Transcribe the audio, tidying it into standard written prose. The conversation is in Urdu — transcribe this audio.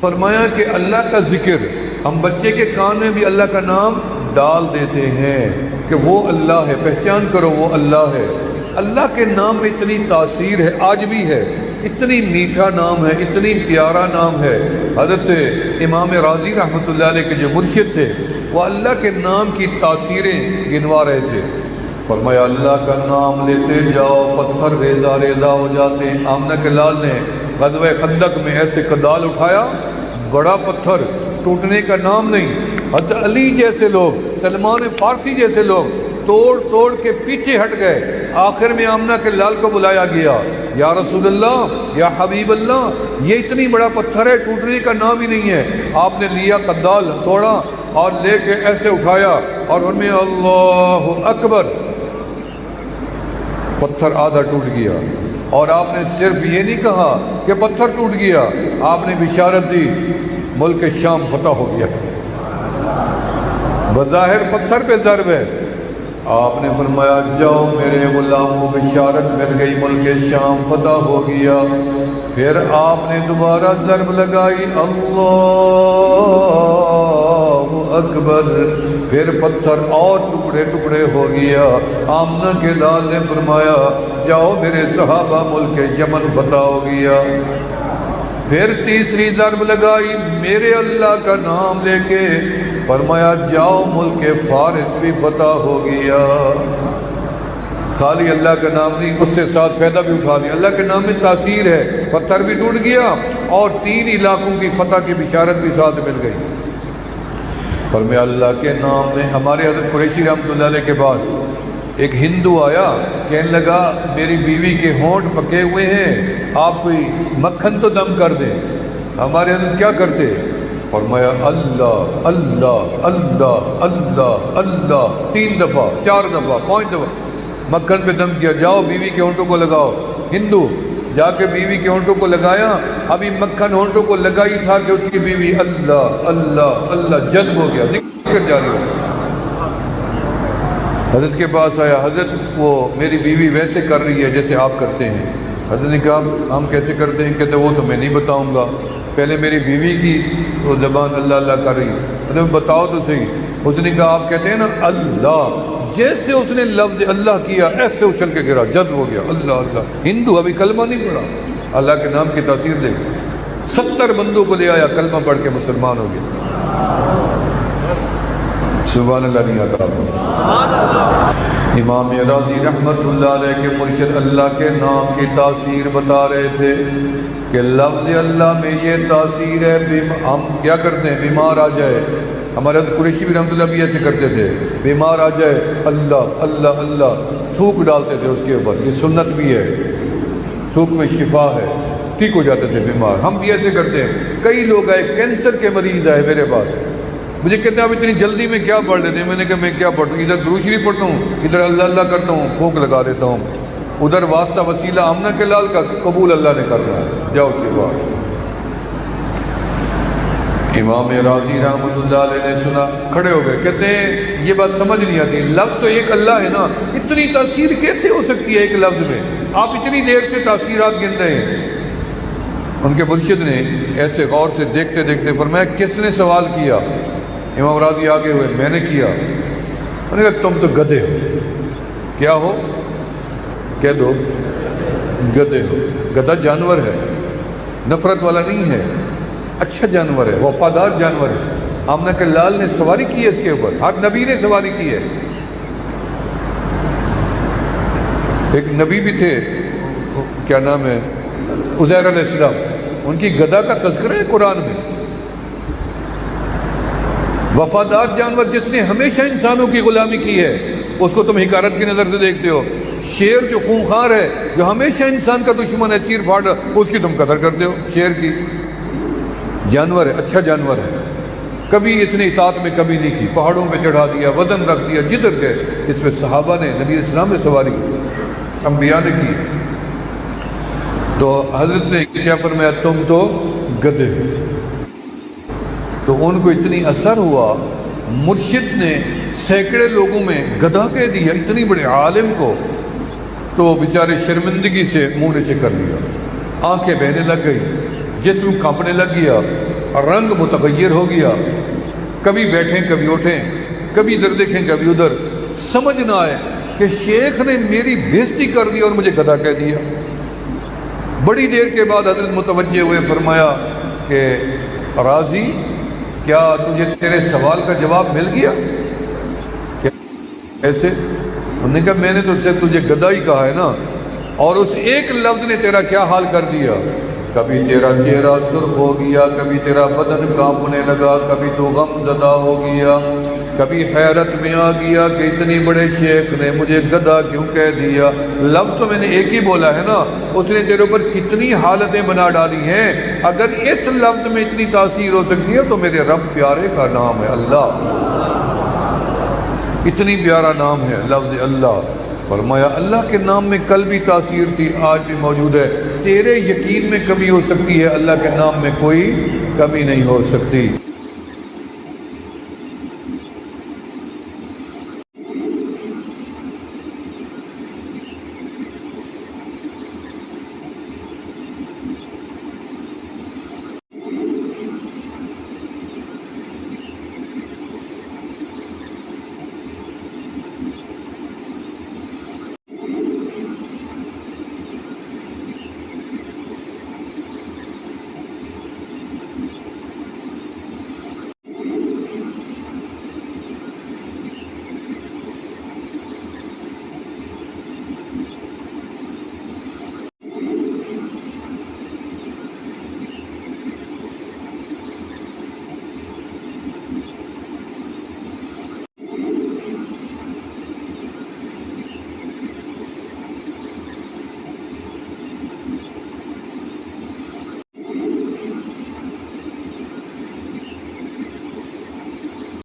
فرمایا کہ اللہ کا ذکر ہم بچے کے کان میں بھی اللہ کا نام ڈال دیتے ہیں کہ وہ اللہ ہے، پہچان کرو وہ اللہ ہے۔ اللہ کے نام میں اتنی تاثیر ہے، آج بھی ہے، اتنی میٹھا نام ہے، اتنی پیارا نام ہے۔ حضرت امام راضی رحمۃ اللہ علیہ کے جو مرشد تھے وہ اللہ کے نام کی تاثیریں گنوا رہے تھے۔ فرمایا اللہ کا نام لیتے جاؤ پتھر ریزہ ریزہ ہو جاتے ہیں۔ آمنہ کے لال نے غزوہ خندق میں ایسے کدال اٹھایا، بڑا پتھر، ٹوٹنے کا نام نہیں۔ حضرت علی جیسے لوگ، سلمان فارسی جیسے لوگ توڑ توڑ کے پیچھے ہٹ گئے۔ آخر میں آمنہ کے لال کو بلایا گیا، یا رسول اللہ، یا حبیب اللہ، یہ اتنی بڑا پتھر ہے، ٹوٹنے کا نام ہی نہیں ہے۔ آپ نے لیا کدال، توڑا اور لے کے ایسے اٹھایا اور ان میں اللہ اکبر، پتھر آدھا ٹوٹ گیا۔ اور آپ نے صرف یہ نہیں کہا کہ پتھر ٹوٹ گیا، آپ نے بشارت دی ملک شام فتح ہو گیا۔ بظاہر پتھر پہ ضرب ہے، آپ نے فرمایا جاؤ میرے غلاموں، بشارت مل گئی، ملک شام فتح ہو گیا۔ پھر آپ نے دوبارہ ضرب لگائی، اللہ اکبر، پھر پتھر اور ٹکڑے ٹکڑے ہو گیا۔ آمنہ کے لال نے فرمایا جاؤ میرے صحابہ، ملک یمن فتح ہو گیا۔ پھر تیسری ضرب لگائی میرے اللہ کا نام لے کے، فرمایا جاؤ ملک فارس بھی فتح ہو گیا۔ خالی اللہ کا نام نہیں، اس سے ساتھ فائدہ بھی اٹھا لیا۔ اللہ کے نام میں تاثیر ہے، پتھر بھی ٹوٹ گیا اور 3 علاقوں کی فتح کی بشارت بھی ساتھ مل گئی۔ فرمایا اللہ کے نام میں، ہمارے حضرت قریشی رحمۃ اللہ علیہ کے بعد ایک ہندو آیا، کہنے لگا میری بیوی کے ہونٹ پکے ہوئے ہیں، آپ کوئی مکھن تو دم کر دیں۔ ہمارے حضرت کیا کرتے؟ فرمایا اللہ اللہ اللہ اللہ اللہ، 3 دفعہ 4 دفعہ 5 دفعہ مکھن پہ دم کیا، جاؤ بیوی کے ہونٹوں کو لگاؤ۔ ہندو جا کے بیوی کے ہونٹوں کو لگایا، ابھی مکھن ہونٹوں کو لگا ہی تھا کہ اس کی بیوی اللہ اللہ اللہ جذب ہو گیا، ذکر جاری ہو گیا۔ حضرت کے پاس آیا، حضرت وہ میری بیوی ویسے کر رہی ہے جیسے آپ کرتے ہیں۔ حضرت نے کہا ہم کیسے کرتے ہیں؟ کہتے وہ تو میں نہیں بتاؤں گا، پہلے میری بیوی کی وہ زبان اللہ اللہ کر رہی ہے۔ حضرت بتاؤ تو صحیح۔ اس نے کہا آپ کہتے ہیں نا اللہ، جیسے اس نے لفظ اللہ کیا ایسے اچھل کے گرا، جذب ہو گیا، اللہ اللہ۔ ہندو ابھی کلمہ نہیں پڑھا، اللہ کے نام کی تاثیر دے، 70 بندوں کو لے آیا، کلمہ پڑھ کے مسلمان ہو گیا۔ سبحان اللہ نہیں آتا۔ امام راضی رحمت اللہ علیہ کے مرشد اللہ کے نام کی تاثیر بتا رہے تھے کہ لفظ اللہ میں یہ تاثیر ہے۔ ہم کیا کرتے ہیں؟ بیمار آ جائے، ہمارے حضرت قریشی بھی رحمۃ اللہ بھی ایسے کرتے تھے، بیمار آ جائے اللہ اللہ اللہ، تھوک ڈالتے تھے اس کے اوپر، یہ سنت بھی ہے، تھوک میں شفا ہے، ٹھیک ہو جاتے تھے بیمار۔ ہم بھی ایسے کرتے ہیں۔ کئی لوگ آئے، کینسر کے مریض آئے میرے پاس، مجھے کہتے ہیں آپ اتنی جلدی میں کیا پڑھ لیتے ہیں؟ میں نے کہا میں کیا پڑھتا ہوں، ادھر درود شریف پڑھتا ہوں، ادھر اللہ اللہ کرتا ہوں، پھونک لگا دیتا ہوں، ادھر واسطہ وسیلہ آمنہ کے لال کا قبول اللہ نے کرنا ہے، جاؤ اس کے بعد۔ امام راضی رحمۃ اللہ علیہ نے سنا، کھڑے ہو گئے، کہتے ہیں یہ بات سمجھ نہیں آتی، لفظ تو ایک اللہ ہے نا، اتنی تاثیر کیسے ہو سکتی ہے ایک لفظ میں؟ آپ اتنی دیر سے تاثیرات گن رہے ہیں۔ ان کے مرشد نے ایسے غور سے دیکھتے دیکھتے فرمایا کس نے سوال کیا؟ امام راضی آگے ہوئے، میں نے کیا۔ انہوں نے کہا تم تو گدھے ہو۔ کیا ہو؟ کہہ دو گدھے ہو۔ گدھا جانور ہے، نفرت والا نہیں ہے، اچھا جانور ہے، وفادار جانور ہے۔ آمنہ کے لال نے سواری کی ہے اس کے اوپر، ہر نبی نے سواری کی ہے۔ ایک نبی بھی تھے، کیا نام ہے، عزیر علیہ السلام، ان کی گدھا کا تذکرہ ہے قرآن میں۔ وفادار جانور جس نے ہمیشہ انسانوں کی غلامی کی ہے، اس کو تم حقارت کی نظر سے دیکھتے ہو۔ شیر جو خونخوار ہے، جو ہمیشہ انسان کا دشمن ہے، چیر پھاڑ، اس کی تم قدر کرتے ہو، شیر کی۔ جانور ہے، اچھا جانور ہے، کبھی اتنی اطاعت میں کبھی نہیں کی، پہاڑوں پہ چڑھا دیا، وزن رکھ دیا، جدھر گئے۔ اس پہ صحابہ نے، نبی علیہ السلام نے سواری کی، انبیاء نے کی۔ تو حضرت نے کیا فرمایا؟ تم تو گدھے۔ تو ان کو اتنی اثر ہوا، مرشد نے سینکڑے لوگوں میں گدھا کہہ دیا، اتنی بڑے عالم کو، تو بیچارے شرمندگی سے منہ نیچے کر لیا، آنکھیں بہنے لگ گئی، جسم کانپنے لگ گیا۔ رنگ متغیر ہو گیا، کبھی بیٹھیں کبھی اٹھیں، کبھی ادھر دیکھیں کبھی ادھر، سمجھ نہ آئے کہ شیخ نے میری بےزتی کر دی اور مجھے گدھا کہہ دیا۔ بڑی دیر کے بعد حضرت متوجہ ہوئے، فرمایا کہ راضی کیا تجھے تیرے سوال کا جواب مل گیا؟ ایسے انہوں نے کہا میں نے تو تجھے گدھا ہی کہا ہے نا، اور اس ایک لفظ نے تیرا کیا حال کر دیا، کبھی تیرا چہرہ سرخ ہو گیا، کبھی تیرا بدن کانپنے لگا، کبھی تو غم زدہ ہو گیا، کبھی حیرت میں آ گیا کہ اتنی بڑے شیخ نے مجھے گدھا کیوں کہہ دیا۔ لفظ تو میں نے ایک ہی بولا ہے نا، اس نے تیرے اوپر کتنی حالتیں بنا ڈالی ہیں، اگر اس لفظ میں اتنی تاثیر ہو سکتی ہے تو میرے رب پیارے کا نام ہے اللہ، اتنی پیارا نام ہے لفظ اللہ۔ فرمایا اللہ کے نام میں کل بھی تاثیر تھی، آج بھی موجود ہے، تیرے یقین میں کمی ہو سکتی ہے، اللہ کے نام میں کوئی کمی نہیں ہو سکتی۔